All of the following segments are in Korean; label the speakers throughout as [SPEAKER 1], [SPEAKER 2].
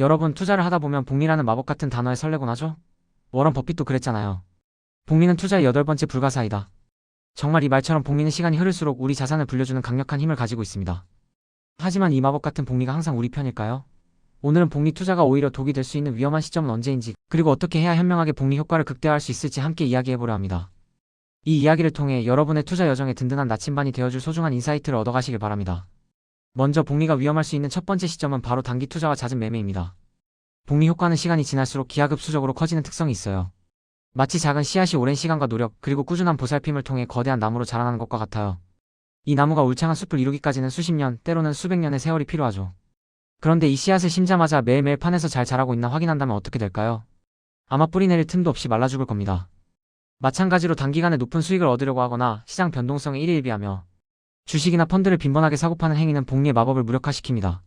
[SPEAKER 1] 여러분, 투자를 하다 보면 복리라는 마법 같은 단어에 설레곤 하죠? 워런 버핏도 그랬잖아요. 복리는 투자의 8번째 불가사의다. 정말 이 말처럼 복리는 시간이 흐를수록 우리 자산을 불려주는 강력한 힘을 가지고 있습니다. 하지만 이 마법 같은 복리가 항상 우리 편일까요? 오늘은 복리 투자가 오히려 독이 될 수 있는 위험한 시점은 언제인지, 그리고 어떻게 해야 현명하게 복리 효과를 극대화할 수 있을지 함께 이야기해보려 합니다. 이 이야기를 통해 여러분의 투자 여정에 든든한 나침반이 되어줄 소중한 인사이트를 얻어가시길 바랍니다. 먼저 복리가 위험할 수 있는 첫 번째 시점은 바로 단기 투자와 잦은 매매입니다. 복리 효과는 시간이 지날수록 기하급수적으로 커지는 특성이 있어요. 마치 작은 씨앗이 오랜 시간과 노력, 그리고 꾸준한 보살핌을 통해 거대한 나무로 자라나는 것과 같아요. 이 나무가 울창한 숲을 이루기까지는 수십 년, 때로는 수백 년의 세월이 필요하죠. 그런데 이 씨앗을 심자마자 매일매일 판에서 잘 자라고 있나 확인한다면 어떻게 될까요? 아마 뿌리 내릴 틈도 없이 말라 죽을 겁니다. 마찬가지로 단기간에 높은 수익을 얻으려고 하거나 시장 변동성에 일희일비하며 주식이나 펀드를 빈번하게 사고파는 행위는 복리의 마법을 무력화시킵니다.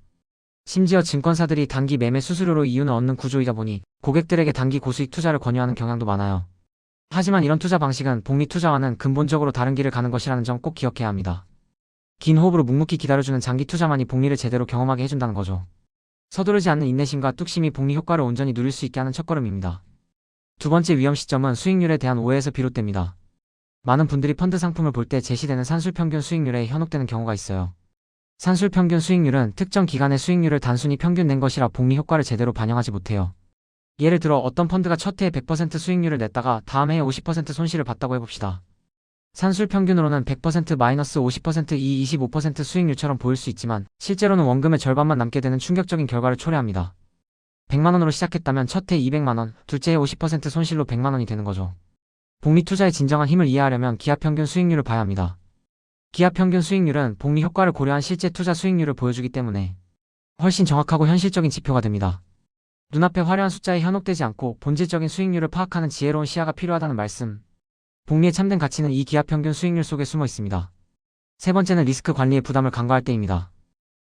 [SPEAKER 1] 심지어 증권사들이 단기 매매 수수료로 이윤을 얻는 구조이다 보니 고객들에게 단기 고수익 투자를 권유하는 경향도 많아요. 하지만 이런 투자 방식은 복리 투자와는 근본적으로 다른 길을 가는 것이라는 점 꼭 기억해야 합니다. 긴 호흡으로 묵묵히 기다려주는 장기 투자만이 복리를 제대로 경험하게 해준다는 거죠. 서두르지 않는 인내심과 뚝심이 복리 효과를 온전히 누릴 수 있게 하는 첫걸음입니다. 두 번째 위험 시점은 수익률에 대한 오해에서 비롯됩니다. 많은 분들이 펀드 상품을 볼 때 제시되는 산술평균 수익률에 현혹되는 경우가 있어요. 산술평균 수익률은 특정 기간의 수익률을 단순히 평균 낸 것이라 복리 효과를 제대로 반영하지 못해요. 예를 들어 어떤 펀드가 첫 해에 100% 수익률을 냈다가 다음 해에 50% 손실을 봤다고 해봅시다. 산술평균으로는 100% -50% 이 25% 수익률처럼 보일 수 있지만 실제로는 원금의 절반만 남게 되는 충격적인 결과를 초래합니다. 100만원으로 시작했다면 첫 해 200만원, 둘째 해 50% 손실로 100만원이 되는 거죠. 복리 투자의 진정한 힘을 이해하려면 기하평균 수익률을 봐야 합니다. 기하평균 수익률은 복리 효과를 고려한 실제 투자 수익률을 보여주기 때문에 훨씬 정확하고 현실적인 지표가 됩니다. 눈앞에 화려한 숫자에 현혹되지 않고 본질적인 수익률을 파악하는 지혜로운 시야가 필요하다는 말씀. 복리의 참된 가치는 이 기하평균 수익률 속에 숨어 있습니다. 세 번째는 리스크 관리의 부담을 간과할 때입니다.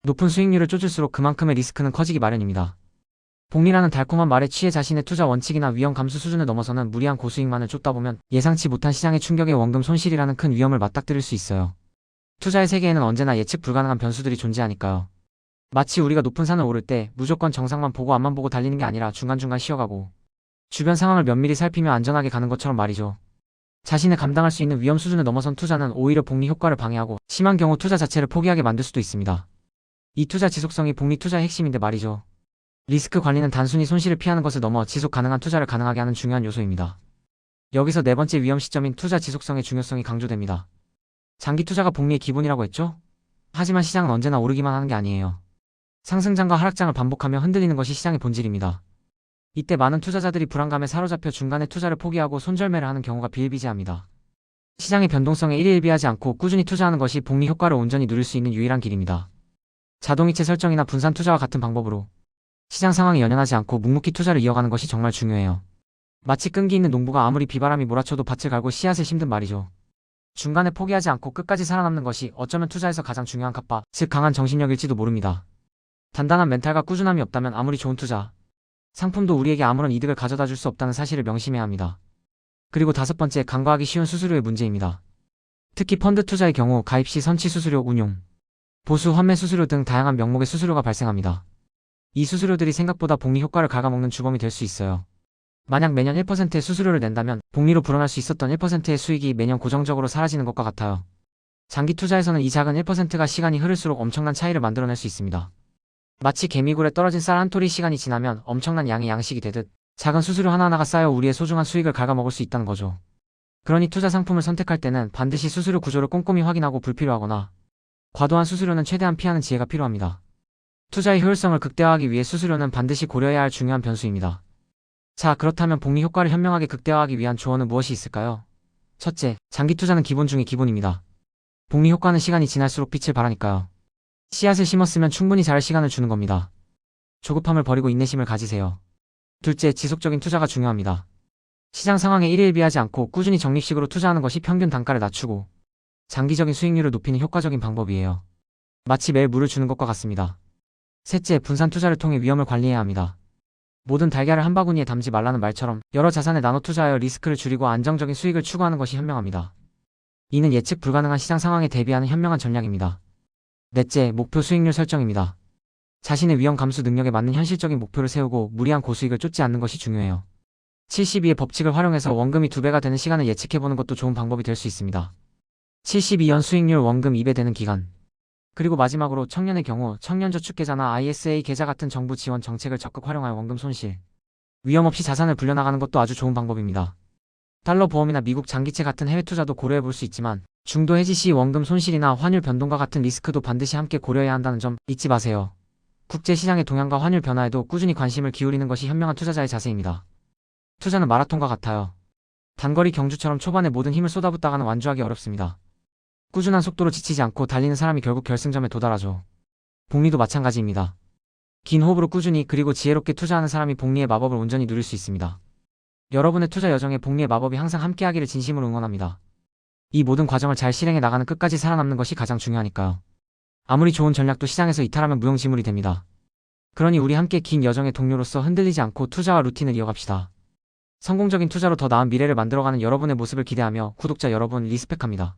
[SPEAKER 1] 높은 수익률을 쫓을수록 그만큼의 리스크는 커지기 마련입니다. 복리라는 달콤한 말에 취해 자신의 투자 원칙이나 위험 감수 수준을 넘어서는 무리한 고수익만을 쫓다 보면 예상치 못한 시장의 충격에 원금 손실이라는 큰 위험을 맞닥뜨릴 수 있어요. 투자의 세계에는 언제나 예측 불가능한 변수들이 존재하니까요. 마치 우리가 높은 산을 오를 때 무조건 정상만 보고 앞만 보고 달리는 게 아니라 중간중간 쉬어가고 주변 상황을 면밀히 살피며 안전하게 가는 것처럼 말이죠. 자신의 감당할 수 있는 위험 수준을 넘어선 투자는 오히려 복리 효과를 방해하고 심한 경우 투자 자체를 포기하게 만들 수도 있습니다. 이 투자 지속성이 복리 투자의 핵심인데 말이죠. 리스크 관리는 단순히 손실을 피하는 것을 넘어 지속 가능한 투자를 가능하게 하는 중요한 요소입니다. 여기서 네 번째 위험 시점인 투자 지속성의 중요성이 강조됩니다. 장기 투자가 복리의 기본이라고 했죠? 하지만 시장은 언제나 오르기만 하는 게 아니에요. 상승장과 하락장을 반복하며 흔들리는 것이 시장의 본질입니다. 이때 많은 투자자들이 불안감에 사로잡혀 중간에 투자를 포기하고 손절매를 하는 경우가 비일비재합니다. 시장의 변동성에 일희일비하지 않고 꾸준히 투자하는 것이 복리 효과를 온전히 누릴 수 있는 유일한 길입니다. 자동이체 설정이나 분산 투자와 같은 방법으로 시장 상황에 연연하지 않고 묵묵히 투자를 이어가는 것이 정말 중요해요. 마치 끈기 있는 농부가 아무리 비바람이 몰아쳐도 밭을 갈고 씨앗을 심든 말이죠. 중간에 포기하지 않고 끝까지 살아남는 것이 어쩌면 투자에서 가장 중요한 갑바, 즉 강한 정신력일지도 모릅니다. 단단한 멘탈과 꾸준함이 없다면 아무리 좋은 투자, 상품도 우리에게 아무런 이득을 가져다 줄 수 없다는 사실을 명심해야 합니다. 그리고 다섯 번째, 간과하기 쉬운 수수료의 문제입니다. 특히 펀드 투자의 경우 가입 시 선치 수수료, 운용, 보수, 환매 수수료 등 다양한 명목의 수수료가 발생합니다. 이 수수료들이 생각보다 복리 효과를 갉아먹는 주범이 될 수 있어요. 만약 매년 1%의 수수료를 낸다면 복리로 불어날 수 있었던 1%의 수익이 매년 고정적으로 사라지는 것과 같아요. 장기 투자에서는 이 작은 1%가 시간이 흐를수록 엄청난 차이를 만들어낼 수 있습니다. 마치 개미굴에 떨어진 쌀 한 톨이 시간이 지나면 엄청난 양의 양식이 되듯 작은 수수료 하나하나가 쌓여 우리의 소중한 수익을 갉아먹을 수 있다는 거죠. 그러니 투자 상품을 선택할 때는 반드시 수수료 구조를 꼼꼼히 확인하고 불필요하거나 과도한 수수료는 최대한 피하는 지혜가 필요합니다. 투자의 효율성을 극대화하기 위해 수수료는 반드시 고려해야 할 중요한 변수입니다. 자, 그렇다면 복리 효과를 현명하게 극대화하기 위한 조언은 무엇이 있을까요? 첫째, 장기 투자는 기본 중의 기본입니다. 복리 효과는 시간이 지날수록 빛을 발하니까요. 씨앗을 심었으면 충분히 자랄 시간을 주는 겁니다. 조급함을 버리고 인내심을 가지세요. 둘째, 지속적인 투자가 중요합니다. 시장 상황에 일일비하지 않고 꾸준히 적립식으로 투자하는 것이 평균 단가를 낮추고 장기적인 수익률을 높이는 효과적인 방법이에요. 마치 매일 물을 주는 것과 같습니다. 셋째, 분산 투자를 통해 위험을 관리해야 합니다. 모든 달걀을 한 바구니에 담지 말라는 말처럼 여러 자산에 나눠 투자하여 리스크를 줄이고 안정적인 수익을 추구하는 것이 현명합니다. 이는 예측 불가능한 시장 상황에 대비하는 현명한 전략입니다. 넷째, 목표 수익률 설정입니다. 자신의 위험 감수 능력에 맞는 현실적인 목표를 세우고 무리한 고수익을 쫓지 않는 것이 중요해요. 72의 법칙을 활용해서 원금이 2배가 되는 시간을 예측해보는 것도 좋은 방법이 될 수 있습니다. 72연 수익률 원금 2배 되는 기간. 그리고 마지막으로 청년의 경우 청년저축계좌나 ISA 계좌 같은 정부 지원 정책을 적극 활용하여 원금 손실, 위험 없이 자산을 불려나가는 것도 아주 좋은 방법입니다. 달러 보험이나 미국 장기채 같은 해외 투자도 고려해 볼 수 있지만 중도 해지 시 원금 손실이나 환율 변동과 같은 리스크도 반드시 함께 고려해야 한다는 점 잊지 마세요. 국제시장의 동향과 환율 변화에도 꾸준히 관심을 기울이는 것이 현명한 투자자의 자세입니다. 투자는 마라톤과 같아요. 단거리 경주처럼 초반에 모든 힘을 쏟아붓다가는 완주하기 어렵습니다. 꾸준한 속도로 지치지 않고 달리는 사람이 결국 결승점에 도달하죠. 복리도 마찬가지입니다. 긴 호흡으로 꾸준히 그리고 지혜롭게 투자하는 사람이 복리의 마법을 온전히 누릴 수 있습니다. 여러분의 투자 여정에 복리의 마법이 항상 함께하기를 진심으로 응원합니다. 이 모든 과정을 잘 실행해 나가는 끝까지 살아남는 것이 가장 중요하니까요. 아무리 좋은 전략도 시장에서 이탈하면 무용지물이 됩니다. 그러니 우리 함께 긴 여정의 동료로서 흔들리지 않고 투자와 루틴을 이어갑시다. 성공적인 투자로 더 나은 미래를 만들어가는 여러분의 모습을 기대하며 구독자 여러분 리스펙합니다.